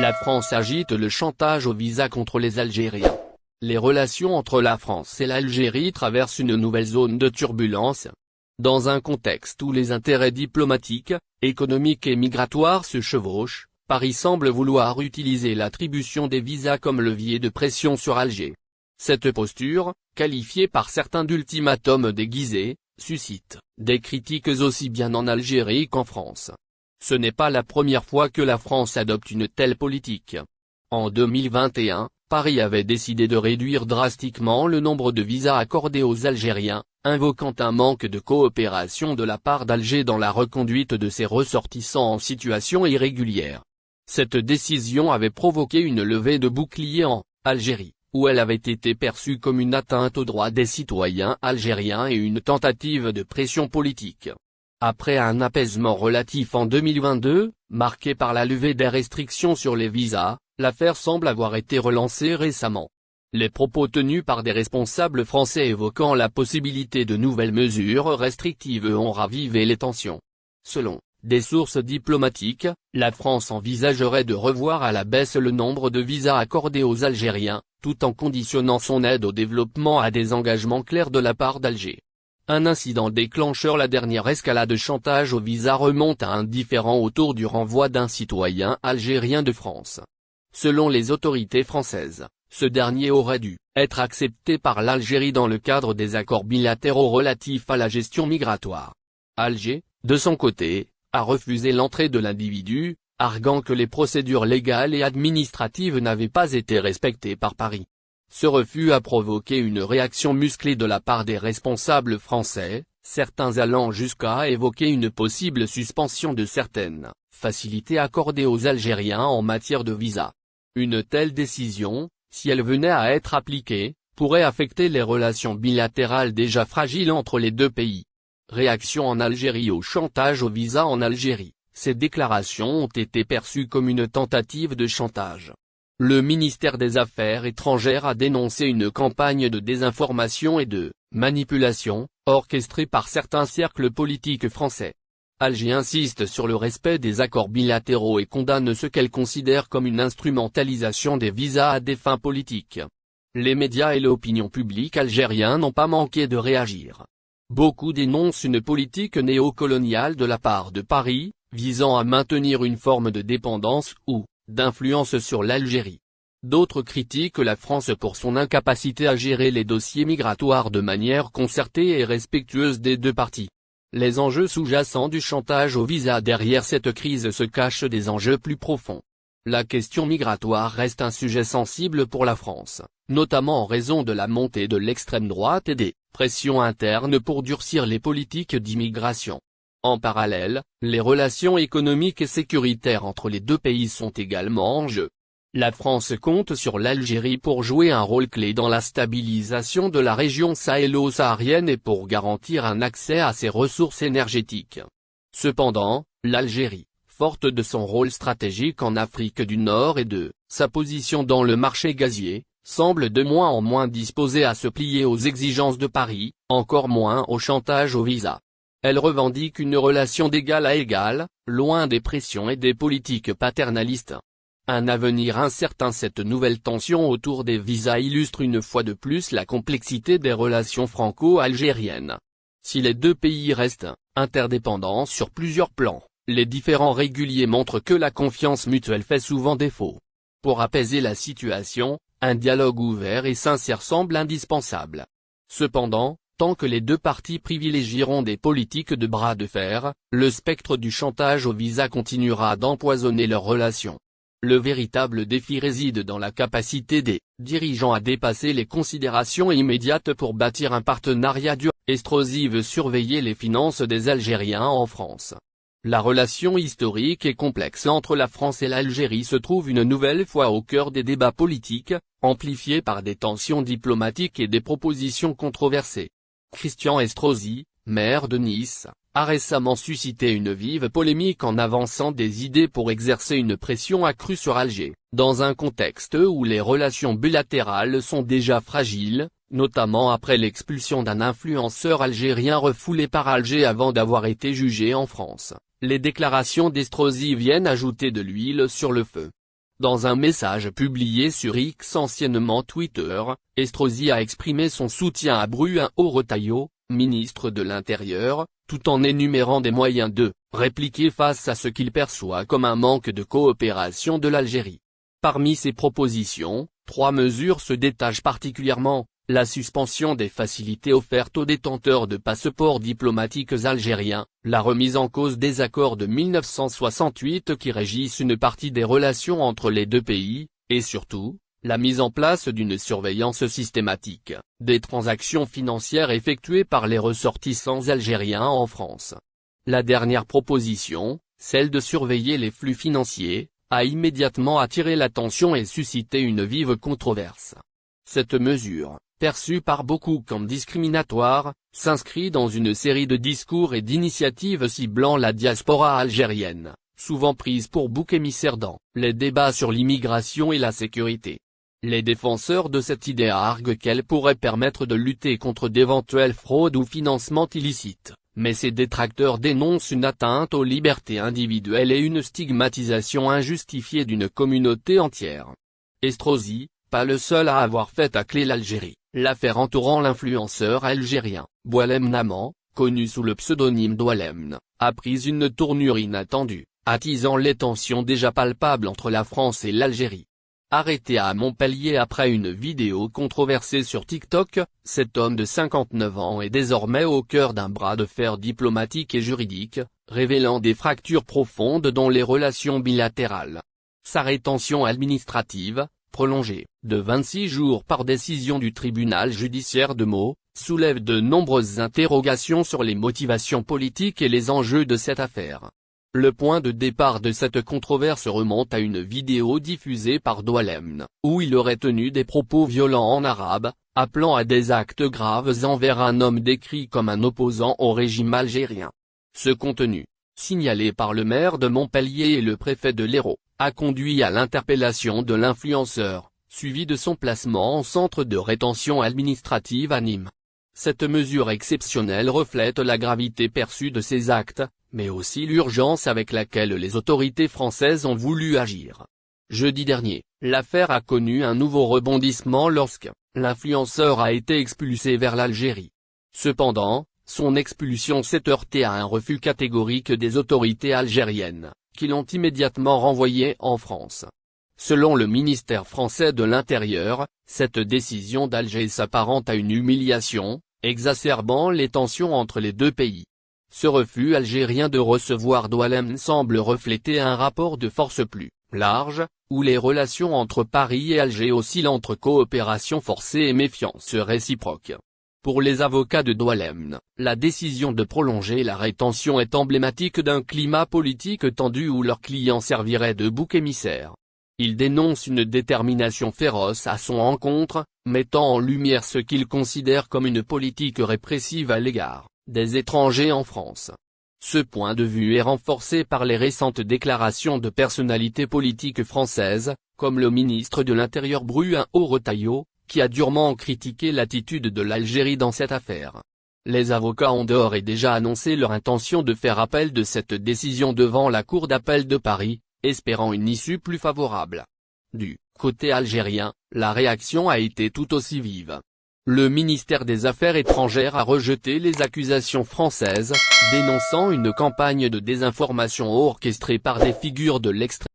La France agite le chantage au visa contre les Algériens. Les relations entre la France et l'Algérie traversent une nouvelle zone de turbulence. Dans un contexte où les intérêts diplomatiques, économiques et migratoires se chevauchent, Paris semble vouloir utiliser l'attribution des visas comme levier de pression sur Alger. Cette posture, qualifiée par certains d'ultimatum déguisé, suscite des critiques aussi bien en Algérie qu'en France. Ce n'est pas la première fois que la France adopte une telle politique. En 2021, Paris avait décidé de réduire drastiquement le nombre de visas accordés aux Algériens, invoquant un manque de coopération de la part d'Alger dans la reconduite de ses ressortissants en situation irrégulière. Cette décision avait provoqué une levée de boucliers en Algérie, où elle avait été perçue comme une atteinte aux droits des citoyens algériens et une tentative de pression politique. Après un apaisement relatif en 2022, marqué par la levée des restrictions sur les visas, l'affaire semble avoir été relancée récemment. Les propos tenus par des responsables français évoquant la possibilité de nouvelles mesures restrictives ont ravivé les tensions. Selon des sources diplomatiques, la France envisagerait de revoir à la baisse le nombre de visas accordés aux Algériens, tout en conditionnant son aide au développement à des engagements clairs de la part d'Alger. Un incident déclencheur. La dernière escalade de chantage au visa remonte à un différend autour du renvoi d'un citoyen algérien de France. Selon les autorités françaises, ce dernier aurait dû être accepté par l'Algérie dans le cadre des accords bilatéraux relatifs à la gestion migratoire. Alger, de son côté, a refusé l'entrée de l'individu, arguant que les procédures légales et administratives n'avaient pas été respectées par Paris. Ce refus a provoqué une réaction musclée de la part des responsables français, certains allant jusqu'à évoquer une possible suspension de certaines facilités accordées aux Algériens en matière de visa. Une telle décision, si elle venait à être appliquée, pourrait affecter les relations bilatérales déjà fragiles entre les deux pays. Réaction en Algérie au chantage au visa en Algérie. Ces déclarations ont été perçues comme une tentative de chantage. Le ministère des Affaires étrangères a dénoncé une campagne de désinformation et de manipulation, orchestrée par certains cercles politiques français. Alger insiste sur le respect des accords bilatéraux et condamne ce qu'elle considère comme une instrumentalisation des visas à des fins politiques. Les médias et l'opinion publique algérienne n'ont pas manqué de réagir. Beaucoup dénoncent une politique néocoloniale de la part de Paris, visant à maintenir une forme de dépendance ou d'influence sur l'Algérie. D'autres critiquent la France pour son incapacité à gérer les dossiers migratoires de manière concertée et respectueuse des deux parties. Les enjeux sous-jacents du chantage au visa. Derrière cette crise se cachent des enjeux plus profonds. La question migratoire reste un sujet sensible pour la France, notamment en raison de la montée de l'extrême droite et des pressions internes pour durcir les politiques d'immigration. En parallèle, les relations économiques et sécuritaires entre les deux pays sont également en jeu. La France compte sur l'Algérie pour jouer un rôle clé dans la stabilisation de la région sahélo-saharienne et pour garantir un accès à ses ressources énergétiques. Cependant, l'Algérie, forte de son rôle stratégique en Afrique du Nord et de sa position dans le marché gazier, semble de moins en moins disposée à se plier aux exigences de Paris, encore moins au chantage au visa. Elle revendique une relation d'égal à égal, loin des pressions et des politiques paternalistes. Un avenir incertain. Cette nouvelle tension autour des visas illustre une fois de plus la complexité des relations franco-algériennes. Si les deux pays restent interdépendants sur plusieurs plans, les différends réguliers montrent que la confiance mutuelle fait souvent défaut. Pour apaiser la situation, un dialogue ouvert et sincère semble indispensable. Cependant, tant que les deux parties privilégieront des politiques de bras de fer, le spectre du chantage au visa continuera d'empoisonner leurs relations. Le véritable défi réside dans la capacité des dirigeants à dépasser les considérations immédiates pour bâtir un partenariat durable. Estrosi veut surveiller les finances des Algériens en France. La relation historique et complexe entre la France et l'Algérie se trouve une nouvelle fois au cœur des débats politiques, amplifiés par des tensions diplomatiques et des propositions controversées. Christian Estrosi, maire de Nice, a récemment suscité une vive polémique en avançant des idées pour exercer une pression accrue sur Alger, dans un contexte où les relations bilatérales sont déjà fragiles, notamment après l'expulsion d'un influenceur algérien refoulé par Alger avant d'avoir été jugé en France. Les déclarations d'Estrosi viennent ajouter de l'huile sur le feu. Dans un message publié sur X anciennement Twitter, Estrosi a exprimé son soutien à Bruno Retailleau, ministre de l'Intérieur, tout en énumérant des moyens de répliquer face à ce qu'il perçoit comme un manque de coopération de l'Algérie. Parmi ces propositions, 3 mesures se détachent particulièrement: la suspension des facilités offertes aux détenteurs de passeports diplomatiques algériens, la remise en cause des accords de 1968 qui régissent une partie des relations entre les deux pays, et surtout, la mise en place d'une surveillance systématique des transactions financières effectuées par les ressortissants algériens en France. La dernière proposition, celle de surveiller les flux financiers, a immédiatement attiré l'attention et suscité une vive controverse. Cette mesure, perçue par beaucoup comme discriminatoire, s'inscrit dans une série de discours et d'initiatives ciblant la diaspora algérienne, souvent prise pour bouc émissaire dans les débats sur l'immigration et la sécurité. Les défenseurs de cette idée arguent qu'elle pourrait permettre de lutter contre d'éventuelles fraudes ou financements illicites, mais ses détracteurs dénoncent une atteinte aux libertés individuelles et une stigmatisation injustifiée d'une communauté entière. Estrosi, pas le seul à avoir fait tacler l'Algérie. L'affaire entourant l'influenceur algérien, Boualem Naman, connu sous le pseudonyme Doualem, a pris une tournure inattendue, attisant les tensions déjà palpables entre la France et l'Algérie. Arrêté à Montpellier après une vidéo controversée sur TikTok, cet homme de 59 ans est désormais au cœur d'un bras de fer diplomatique et juridique, révélant des fractures profondes dans les relations bilatérales. Sa rétention administrative, prolongée de 26 jours par décision du tribunal judiciaire de Meaux, soulève de nombreuses interrogations sur les motivations politiques et les enjeux de cette affaire. Le point de départ de cette controverse remonte à une vidéo diffusée par Doualem, où il aurait tenu des propos violents en arabe, appelant à des actes graves envers un homme décrit comme un opposant au régime algérien. Ce contenu, signalé par le maire de Montpellier et le préfet de l'Hérault, a conduit à l'interpellation de l'influenceur, suivi de son placement en centre de rétention administrative à Nîmes. Cette mesure exceptionnelle reflète la gravité perçue de ces actes, mais aussi l'urgence avec laquelle les autorités françaises ont voulu agir. Jeudi dernier, l'affaire a connu un nouveau rebondissement lorsque l'influenceur a été expulsé vers l'Algérie. Cependant, son expulsion s'est heurtée à un refus catégorique des autorités algériennes, qui l'ont immédiatement renvoyé en France. Selon le ministère français de l'Intérieur, cette décision d'Alger s'apparente à une humiliation, exacerbant les tensions entre les deux pays. Ce refus algérien de recevoir Doualem semble refléter un rapport de force plus large, où les relations entre Paris et Alger oscillent entre coopération forcée et méfiance réciproque. Pour les avocats de Doualem, la décision de prolonger la rétention est emblématique d'un climat politique tendu où leur client servirait de bouc émissaire. Ils dénoncent une détermination féroce à son encontre, mettant en lumière ce qu'ils considèrent comme une politique répressive à l'égard des étrangers en France. Ce point de vue est renforcé par les récentes déclarations de personnalités politiques françaises, comme le ministre de l'Intérieur Bruno Retailleau, qui a durement critiqué l'attitude de l'Algérie dans cette affaire. Les avocats ont d'ores et déjà annoncé leur intention de faire appel de cette décision devant la Cour d'appel de Paris, espérant une issue plus favorable. Du côté algérien, la réaction a été tout aussi vive. Le ministère des Affaires étrangères a rejeté les accusations françaises, dénonçant une campagne de désinformation orchestrée par des figures de l'extrême